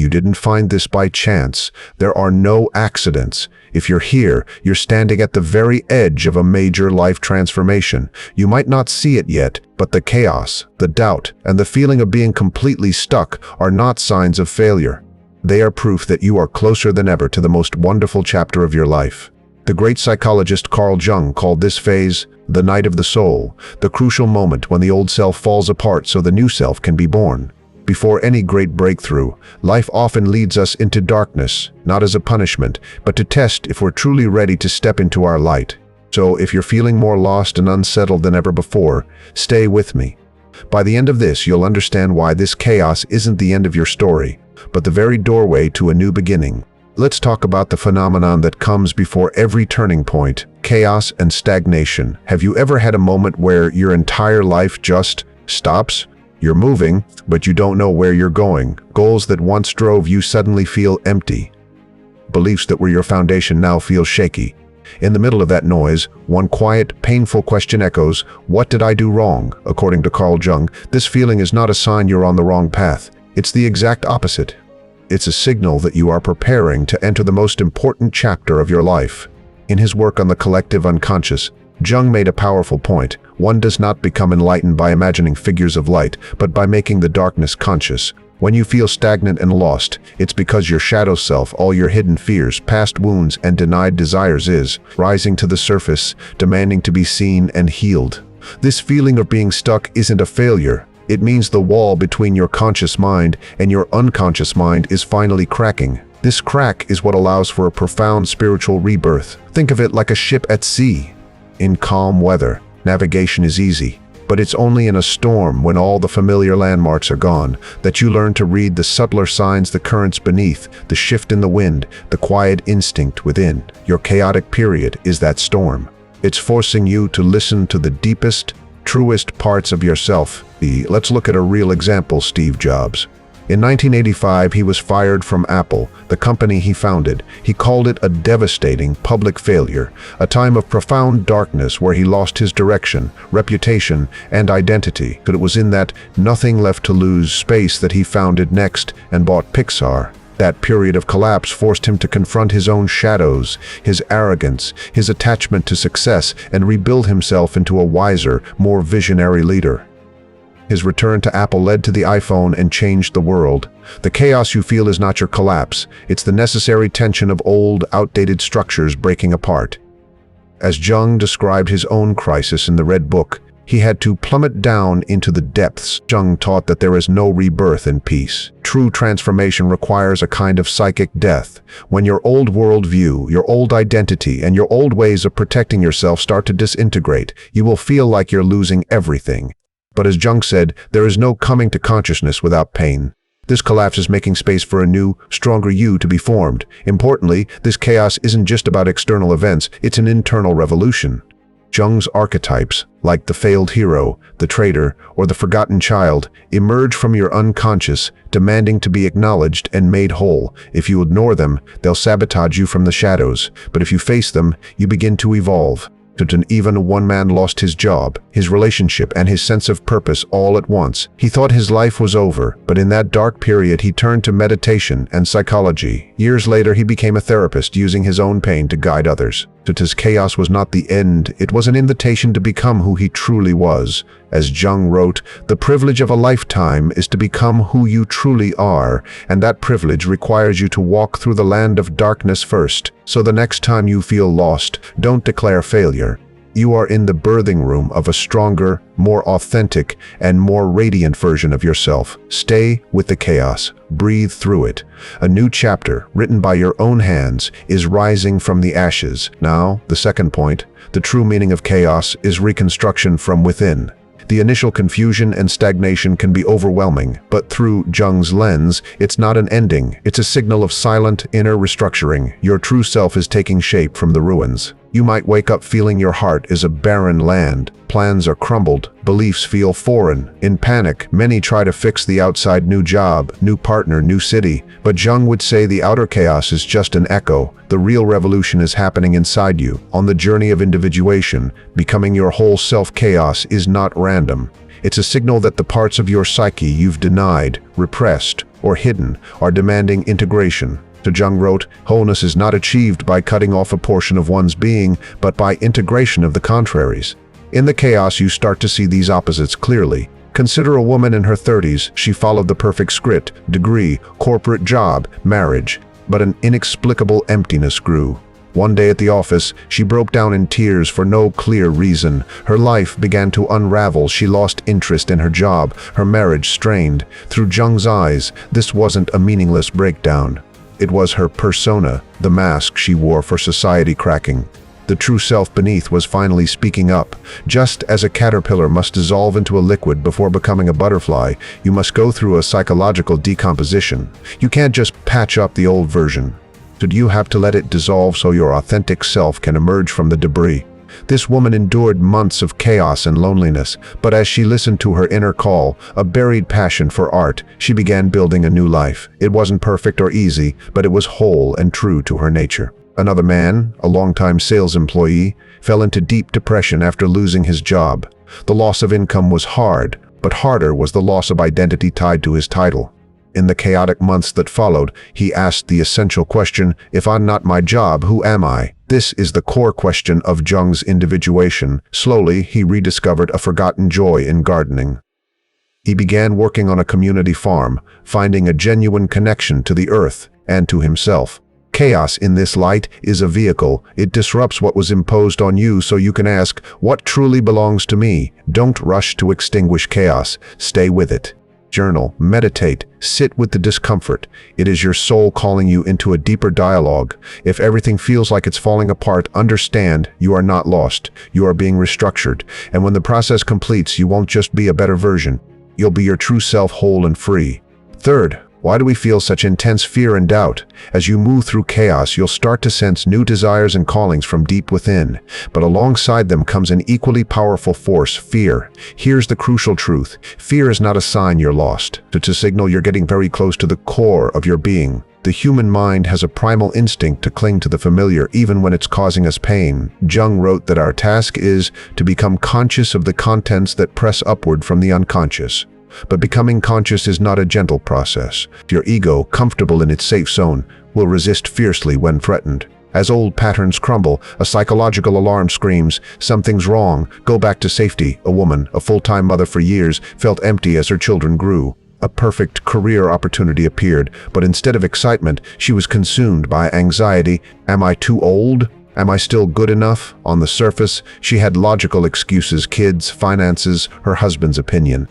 You didn't find this by chance. There are no accidents. If you're here, you're standing at the very edge of a major life transformation. You might not see it yet, but the chaos, the doubt, and the feeling of being completely stuck are not signs of failure. They are proof that you are closer than ever to the most wonderful chapter of your life. The great psychologist Carl Jung called this phase the night of the soul, the crucial moment when the old self falls apart so the new self can be born. Before any great breakthrough, life often leads us into darkness, not as a punishment, but to test if we're truly ready to step into our light. So if you're feeling more lost and unsettled than ever before, stay with me. By the end of this, you'll understand why this chaos isn't the end of your story, but the very doorway to a new beginning. Let's talk about the phenomenon that comes before every turning point: chaos and stagnation. Have you ever had a moment where your entire life just stops? You're moving, but you don't know where you're going. Goals that once drove you suddenly feel empty. Beliefs that were your foundation now feel shaky. In the middle of that noise, one quiet, painful question echoes, "What did I do wrong?" According to Carl Jung, this feeling is not a sign you're on the wrong path. It's the exact opposite. It's a signal that you are preparing to enter the most important chapter of your life. In his work on the collective unconscious, Jung made a powerful point. One does not become enlightened by imagining figures of light, but by making the darkness conscious. When you feel stagnant and lost, it's because your shadow self, all your hidden fears, past wounds, and denied desires is rising to the surface, demanding to be seen and healed. This feeling of being stuck isn't a failure. It means the wall between your conscious mind and your unconscious mind is finally cracking. This crack is what allows for a profound spiritual rebirth. Think of it like a ship at sea. In calm weather, navigation is easy, but it's only in a storm, when all the familiar landmarks are gone, that you learn to read the subtler signs, the currents beneath, the shift in the wind, the quiet instinct within. Your chaotic period is that storm. It's forcing you to listen to the deepest, truest parts of yourself. Let's look at a real example: Steve Jobs. In 1985, he was fired from Apple, the company he founded. He called it a devastating public failure, a time of profound darkness where he lost his direction, reputation, and identity. But it was in that nothing left to lose space that he founded Next and bought Pixar. That period of collapse forced him to confront his own shadows, his arrogance, his attachment to success, and rebuild himself into a wiser, more visionary leader. His return to Apple led to the iPhone and changed the world. The chaos you feel is not your collapse. It's the necessary tension of old, outdated structures breaking apart. As Jung described his own crisis in the Red Book, he had to plummet down into the depths. Jung taught that there is no rebirth in peace. True transformation requires a kind of psychic death. When your old worldview, your old identity, and your old ways of protecting yourself start to disintegrate, you will feel like you're losing everything. But as Jung said, there is no coming to consciousness without pain. This collapse is making space for a new, stronger you to be formed. Importantly, this chaos isn't just about external events, it's an internal revolution. Jung's archetypes, like the failed hero, the traitor, or the forgotten child, emerge from your unconscious, demanding to be acknowledged and made whole. If you ignore them, they'll sabotage you from the shadows. But if you face them, you begin to evolve. Even one man lost his job, his relationship, and his sense of purpose all at once. He thought his life was over, but in that dark period he turned to meditation and psychology. Years later, he became a therapist, using his own pain to guide others. His chaos was not the end, it was an invitation to become who he truly was. As Jung wrote, "The privilege of a lifetime is to become who you truly are, and that privilege requires you to walk through the land of darkness first. So the next time you feel lost, don't declare failure. You are in the birthing room of a stronger, more authentic, and more radiant version of yourself. Stay with the chaos. Breathe through it. A new chapter, written by your own hands, is rising from the ashes." Now, the second point, the true meaning of chaos is reconstruction from within. The initial confusion and stagnation can be overwhelming, but through Jung's lens, it's not an ending, it's a signal of silent inner restructuring. Your true self is taking shape from the ruins. You might wake up feeling your heart is a barren land. Plans are crumbled, beliefs feel foreign. In panic, many try to fix the outside: new job, new partner, new city. But Jung would say the outer chaos is just an echo. The real revolution is happening inside you. On the journey of individuation, becoming your whole self, chaos is not random. It's a signal that the parts of your psyche you've denied, repressed, or hidden are demanding integration. Jung wrote, "Wholeness is not achieved by cutting off a portion of one's being, but by integration of the contraries." In the chaos, you start to see these opposites clearly. Consider a woman in her 30s. She followed the perfect script: degree, corporate job, marriage. But an inexplicable emptiness grew. One day at the office, she broke down in tears for no clear reason. Her life began to unravel. She lost interest in her job, her marriage strained. Through Jung's eyes, this wasn't a meaningless breakdown. It was her persona, the mask she wore for society cracking. The true self beneath was finally speaking up. Just as a caterpillar must dissolve into a liquid before becoming a butterfly, you must go through a psychological decomposition. You can't just patch up the old version. You have to let it dissolve so your authentic self can emerge from the debris. This woman endured months of chaos and loneliness, but as she listened to her inner call, a buried passion for art, she began building a new life. It wasn't perfect or easy, but it was whole and true to her nature. Another man, a longtime sales employee, fell into deep depression after losing his job. The loss of income was hard, but harder was the loss of identity tied to his title. In the chaotic months that followed, he asked the essential question, "If I'm not my job, who am I?" This is the core question of Jung's individuation. Slowly, he rediscovered a forgotten joy in gardening. He began working on a community farm, finding a genuine connection to the earth and to himself. Chaos in this light is a vehicle. It disrupts what was imposed on you so you can ask, "What truly belongs to me?" Don't rush to extinguish chaos. Stay with it. Journal, meditate, sit with the discomfort. It is your soul calling you into a deeper dialogue. If everything feels like it's falling apart, understand you are not lost. You are being restructured. And when the process completes, you won't just be a better version. You'll be your true self, whole and free. Third, why do we feel such intense fear and doubt? As you move through chaos, you'll start to sense new desires and callings from deep within. But alongside them comes an equally powerful force, fear. Here's the crucial truth. Fear is not a sign you're lost. It's a signal you're getting very close to the core of your being. The human mind has a primal instinct to cling to the familiar, even when it's causing us pain. Jung wrote that our task is to become conscious of the contents that press upward from the unconscious. But becoming conscious is not a gentle process. Your ego, comfortable in its safe zone, will resist fiercely when threatened. As old patterns crumble, a psychological alarm screams, "Something's wrong, go back to safety." A woman, a full-time mother for years, felt empty as her children grew. A perfect career opportunity appeared, but instead of excitement, she was consumed by anxiety. Am I too old? Am I still good enough? On the surface, she had logical excuses: kids, finances, her husband's opinion.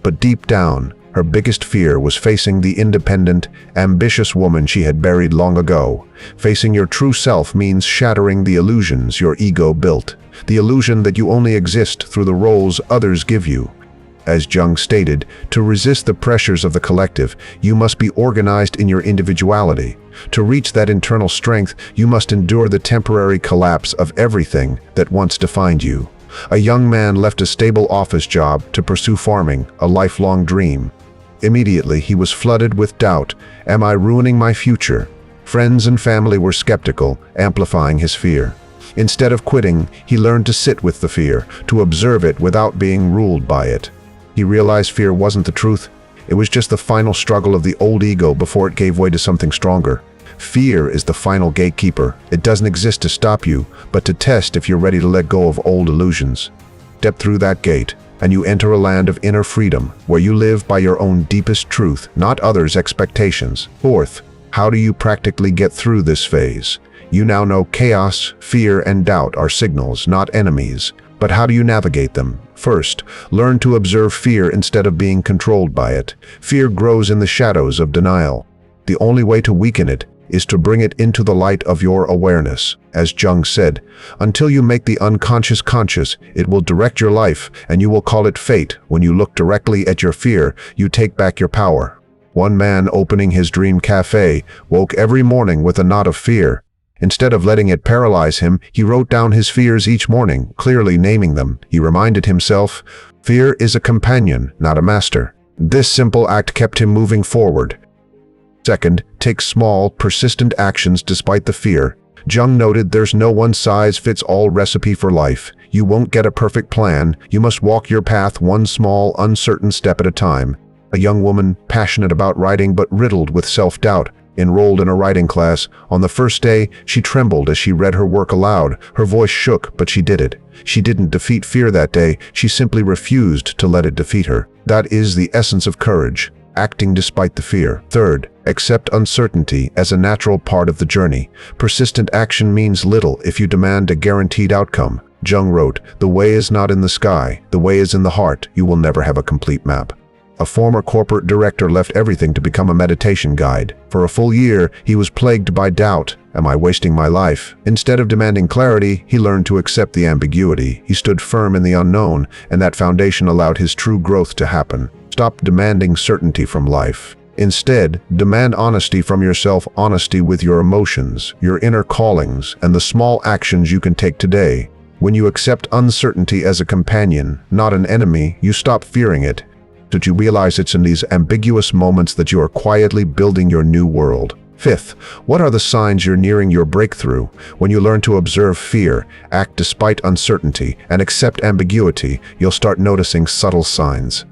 But deep down, her biggest fear was facing the independent, ambitious woman she had buried long ago. Facing your true self means shattering the illusions your ego built, the illusion that you only exist through the roles others give you. As Jung stated, to resist the pressures of the collective, you must be organized in your individuality. To reach that internal strength, you must endure the temporary collapse of everything that once defined you. A young man left a stable office job to pursue farming, a lifelong dream. Immediately, he was flooded with doubt. Am I ruining my future? Friends and family were skeptical, amplifying his fear. Instead of quitting, he learned to sit with the fear, to observe it without being ruled by it. He realized fear wasn't the truth. It was just the final struggle of the old ego before it gave way to something stronger. Fear is the final gatekeeper. It doesn't exist to stop you, but to test if you're ready to let go of old illusions. Step through that gate, and you enter a land of inner freedom, where you live by your own deepest truth, not others' expectations. Fourth, how do you practically get through this phase? You now know chaos, fear, and doubt are signals, not enemies. But how do you navigate them? First, learn to observe fear instead of being controlled by it. Fear grows in the shadows of denial. The only way to weaken it is to bring it into the light of your awareness. As Jung said, until you make the unconscious conscious, it will direct your life, and you will call it fate. When you look directly at your fear, you take back your power. One man opening his dream cafe woke every morning with a knot of fear. Instead of letting it paralyze him, he wrote down his fears each morning, clearly naming them. He reminded himself, fear is a companion, not a master. This simple act kept him moving forward. Second, take small, persistent actions despite the fear. Jung noted there's no one-size-fits-all recipe for life. You won't get a perfect plan. You must walk your path one small, uncertain step at a time. A young woman, passionate about writing but riddled with self-doubt, enrolled in a writing class. On the first day, she trembled as she read her work aloud. Her voice shook, but she did it. She didn't defeat fear that day. She simply refused to let it defeat her. That is the essence of courage, acting despite the fear. Third, accept uncertainty as a natural part of the journey. Persistent action means little if you demand a guaranteed outcome. Jung wrote, "The way is not in the sky. The way is in the heart. You will never have a complete map." A former corporate director left everything to become a meditation guide. For a full year, he was plagued by doubt. Am I wasting my life? Instead of demanding clarity, he learned to accept the ambiguity. He stood firm in the unknown, and that foundation allowed his true growth to happen. Stop demanding certainty from life. Instead, demand honesty from yourself, honesty with your emotions, your inner callings, and the small actions you can take today. When you accept uncertainty as a companion, not an enemy, you stop fearing it. Did you realize it's in these ambiguous moments that you are quietly building your new world? Fifth, what are the signs you're nearing your breakthrough? When you learn to observe fear, act despite uncertainty, and accept ambiguity, you'll start noticing subtle signs.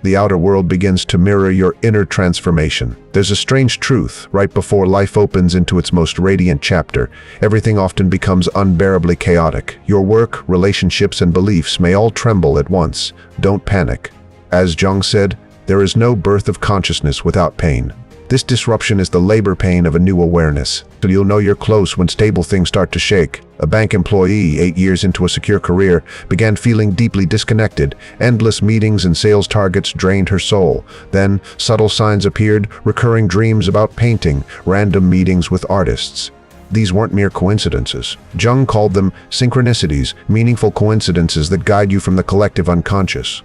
The outer world begins to mirror your inner transformation. There's a strange truth. Right before life opens into its most radiant chapter, everything often becomes unbearably chaotic. Your work, relationships, and beliefs may all tremble at once. Don't panic. As Jung said, there is no birth of consciousness without pain. This disruption is the labor pain of a new awareness. So you'll know you're close when stable things start to shake. A bank employee, 8 years into a secure career, began feeling deeply disconnected. Endless meetings and sales targets drained her soul. Then, subtle signs appeared, recurring dreams about painting, random meetings with artists. These weren't mere coincidences. Jung called them synchronicities, meaningful coincidences that guide you from the collective unconscious.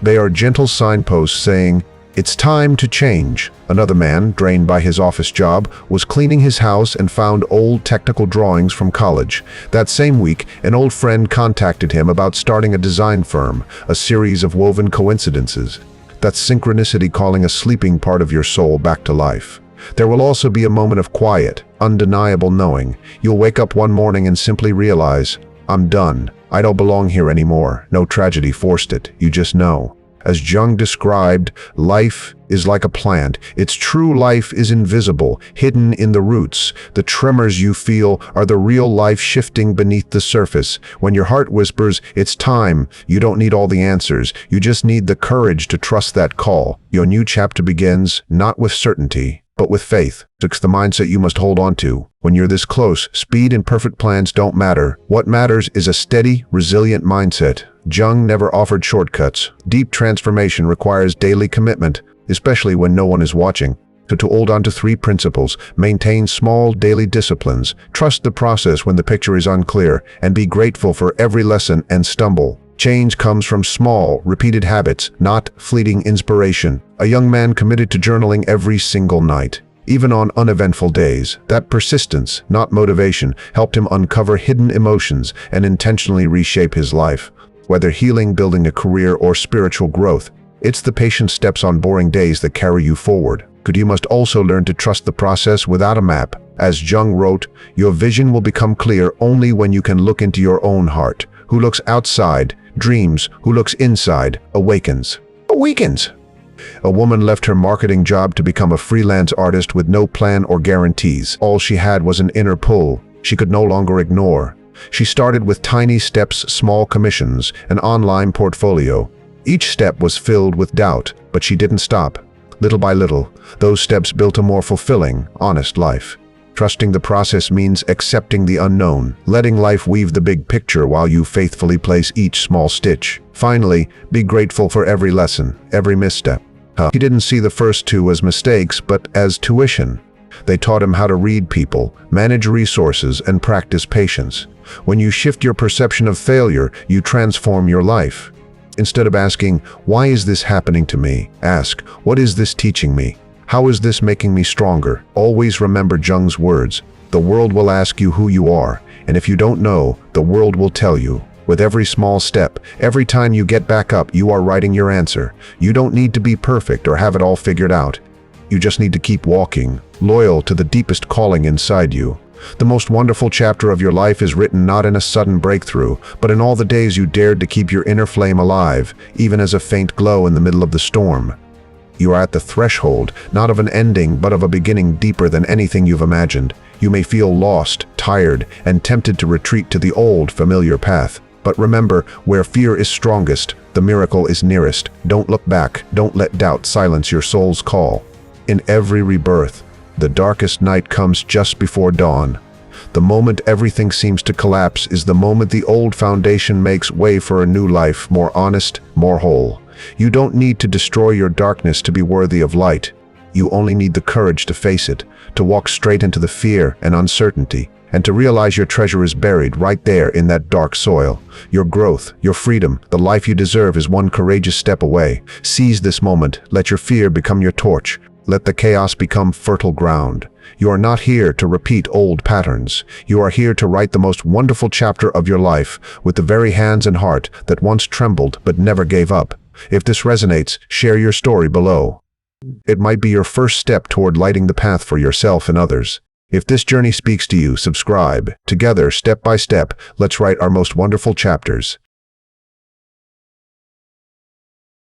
They are gentle signposts saying, "It's time to change." Another man, drained by his office job, was cleaning his house and found old technical drawings from college. That same week, an old friend contacted him about starting a design firm, a series of woven coincidences. That's synchronicity calling a sleeping part of your soul back to life. There will also be a moment of quiet, undeniable knowing. You'll wake up one morning and simply realize, "I'm done. I don't belong here anymore." No tragedy forced it. You just know. As Jung described, life is like a plant. Its true life is invisible, hidden in the roots. The tremors you feel are the real life shifting beneath the surface. When your heart whispers, "It's time," you don't need all the answers. You just need the courage to trust that call. Your new chapter begins, not with certainty, but with faith. It's the mindset you must hold on to. When you're this close, speed and perfect plans don't matter. What matters is a steady, resilient mindset. Jung never offered shortcuts. Deep transformation requires daily commitment, especially when no one is watching. To hold on to 3 principles: maintain small daily disciplines, trust the process when the picture is unclear, and be grateful for every lesson and stumble. Change comes from small, repeated habits, not fleeting inspiration. A young man committed to journaling every single night, even on uneventful days. That persistence, not motivation, helped him uncover hidden emotions and intentionally reshape his life. Whether healing, building a career, or spiritual growth, it's the patient steps on boring days that carry you forward. You must also learn to trust the process without a map. As Jung wrote, your vision will become clear only when you can look into your own heart. Who looks outside dreams, who looks inside awakens. A woman left her marketing job to become a freelance artist with no plan or guarantees. All she had was an inner pull she could no longer ignore. She started with tiny steps, small commissions, an online portfolio. Each step was filled with doubt, but she didn't stop. Little by little, those steps built a more fulfilling, honest life. Trusting the process means accepting the unknown, letting life weave the big picture while you faithfully place each small stitch. Finally, be grateful for every lesson, every misstep. He didn't see the first 2 as mistakes, but as tuition. They taught him how to read people, manage resources, and practice patience. When you shift your perception of failure, you transform your life. Instead of asking, "Why is this happening to me?" ask, "What is this teaching me? How is this making me stronger?" Always remember Jung's words. The world will ask you who you are, and if you don't know, the world will tell you. With every small step, every time you get back up, you are writing your answer. You don't need to be perfect or have it all figured out. You just need to keep walking, loyal to the deepest calling inside you. The most wonderful chapter of your life is written not in a sudden breakthrough, but in all the days you dared to keep your inner flame alive, even as a faint glow in the middle of the storm. You are at the threshold, not of an ending, but of a beginning deeper than anything you've imagined. You may feel lost, tired, and tempted to retreat to the old, familiar path. But remember, where fear is strongest, the miracle is nearest. Don't look back. Don't let doubt silence your soul's call. In every rebirth, the darkest night comes just before dawn. The moment everything seems to collapse is the moment the old foundation makes way for a new life, more honest, more whole. You don't need to destroy your darkness to be worthy of light. You only need the courage to face it, to walk straight into the fear and uncertainty, and to realize your treasure is buried right there in that dark soil. Your growth, your freedom, the life you deserve is one courageous step away. Seize this moment. Let your fear become your torch. Let the chaos become fertile ground. You are not here to repeat old patterns. You are here to write the most wonderful chapter of your life with the very hands and heart that once trembled but never gave up. If this resonates, share your story below. It might be your first step toward lighting the path for yourself and others. If this journey speaks to you, subscribe. Together, step by step, let's write our most wonderful chapters.